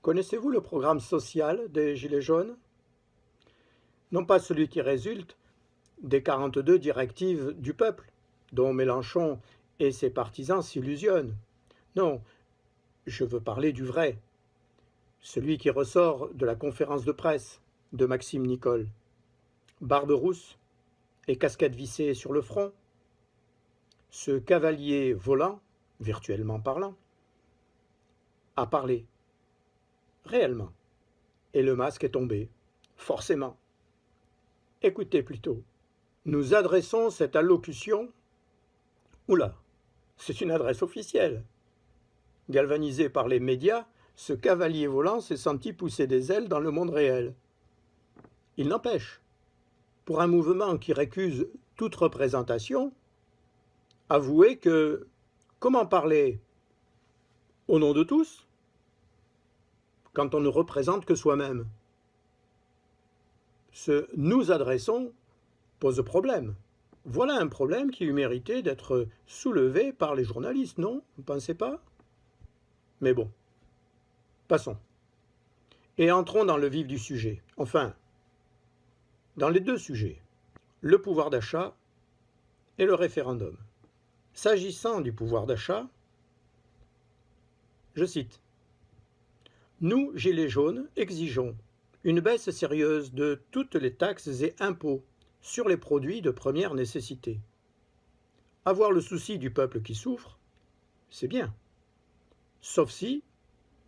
Connaissez-vous le programme social des Gilets jaunes? Non pas celui qui résulte des 42 directives du peuple, dont Mélenchon et ses partisans s'illusionnent. Non, je veux parler du vrai, celui qui ressort de la conférence de presse de Maxime Nicole. Barbe rousse et casquette vissée sur le front, ce cavalier volant, virtuellement parlant, a parlé, réellement, et le masque est tombé, forcément. Écoutez plutôt, nous adressons cette allocution. Oula, c'est une adresse officielle. Galvanisé par les médias, ce cavalier volant s'est senti pousser des ailes dans le monde réel. Il n'empêche, pour un mouvement qui récuse toute représentation, avouez que comment parler au nom de tous quand on ne représente que soi-même? Ce « nous adressons » pose problème. Voilà un problème qui eût mérité d'être soulevé par les journalistes, non? Vous ne pensez pas? Mais bon, passons. Et entrons dans le vif du sujet. Enfin, dans les deux sujets, le pouvoir d'achat et le référendum. S'agissant du pouvoir d'achat, je cite, « Nous, Gilets jaunes, exigeons une baisse sérieuse de toutes les taxes et impôts sur les produits de première nécessité. Avoir le souci du peuple qui souffre, c'est bien. Sauf si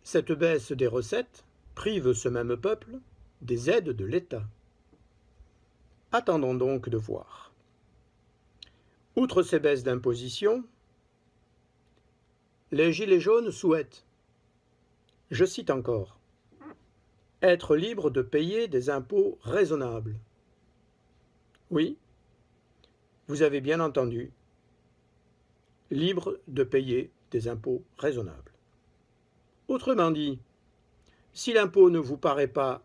cette baisse des recettes prive ce même peuple des aides de l'État. Attendons donc de voir. Outre ces baisses d'imposition, les Gilets jaunes souhaitent, je cite encore, être libres de payer des impôts raisonnables. Oui, vous avez bien entendu, libres de payer des impôts raisonnables. Autrement dit, si l'impôt ne vous paraît pas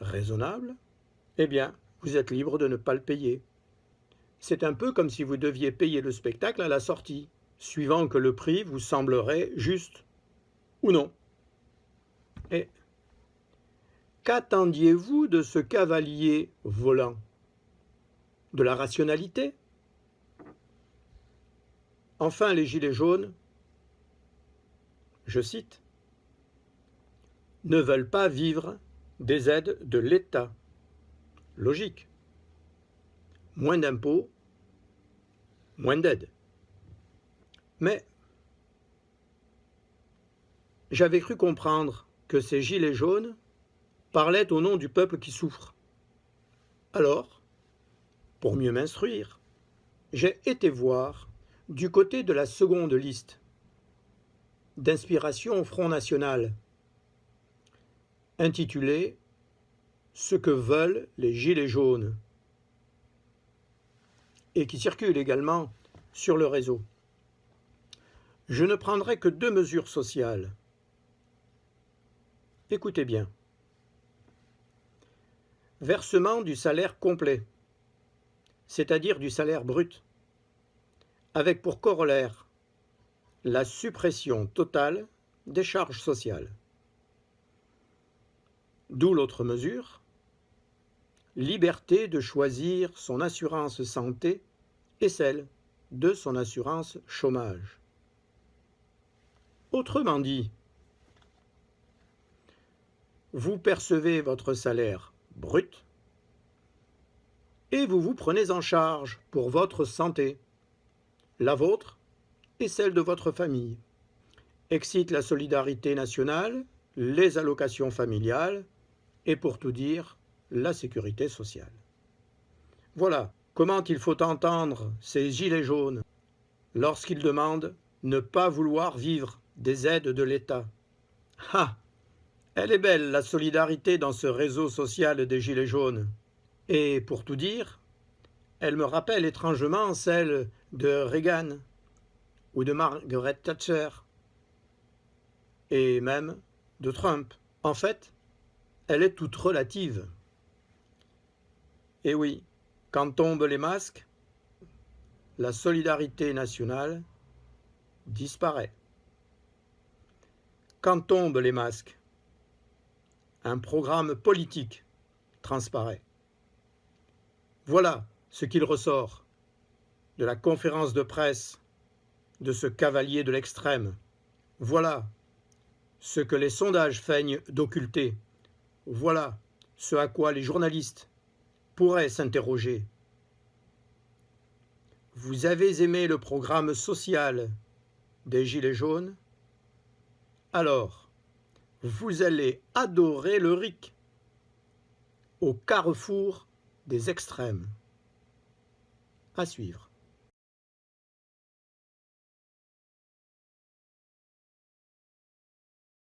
raisonnable, eh bien, vous êtes libre de ne pas le payer. C'est un peu comme si vous deviez payer le spectacle à la sortie, suivant que le prix vous semblerait juste ou non. Et qu'attendiez-vous de ce cavalier volant? De la rationalité? Enfin, les Gilets jaunes, je cite, ne veulent pas vivre des aides de l'État. Logique. Moins d'impôts, moins d'aides. Mais j'avais cru comprendre que ces Gilets jaunes parlaient au nom du peuple qui souffre. Alors, pour mieux m'instruire, j'ai été voir du côté de la seconde liste, d'inspiration Front National, intitulée « Ce que veulent les Gilets jaunes » et qui circule également sur le réseau. Je ne prendrai que 2 mesures sociales. Écoutez bien. Versement du salaire complet, c'est-à-dire du salaire brut, avec pour corollaire la suppression totale des charges sociales. D'où l'autre mesure, liberté de choisir son assurance santé et celle de son assurance chômage. Autrement dit, vous percevez votre salaire brut et vous vous prenez en charge pour votre santé, la vôtre et celle de votre famille. Excite la solidarité nationale, les allocations familiales et pour tout dire, la sécurité sociale. Voilà comment il faut entendre ces Gilets jaunes lorsqu'ils demandent ne pas vouloir vivre des aides de l'État. Ah, elle est belle la solidarité dans ce réseau social des Gilets jaunes. Et pour tout dire, elle me rappelle étrangement celle de Reagan ou de Margaret Thatcher et même de Trump. En fait, elle est toute relative. Et oui, quand tombent les masques, la solidarité nationale disparaît. Quand tombent les masques, un programme politique transparaît. Voilà ce qu'il ressort de la conférence de presse de ce cavalier de l'extrême. Voilà ce que les sondages feignent d'occulter. Voilà ce à quoi les journalistes pourraient s'interroger. Vous avez aimé le programme social des Gilets jaunes? Alors, vous allez adorer le RIC, au carrefour des extrêmes. À suivre.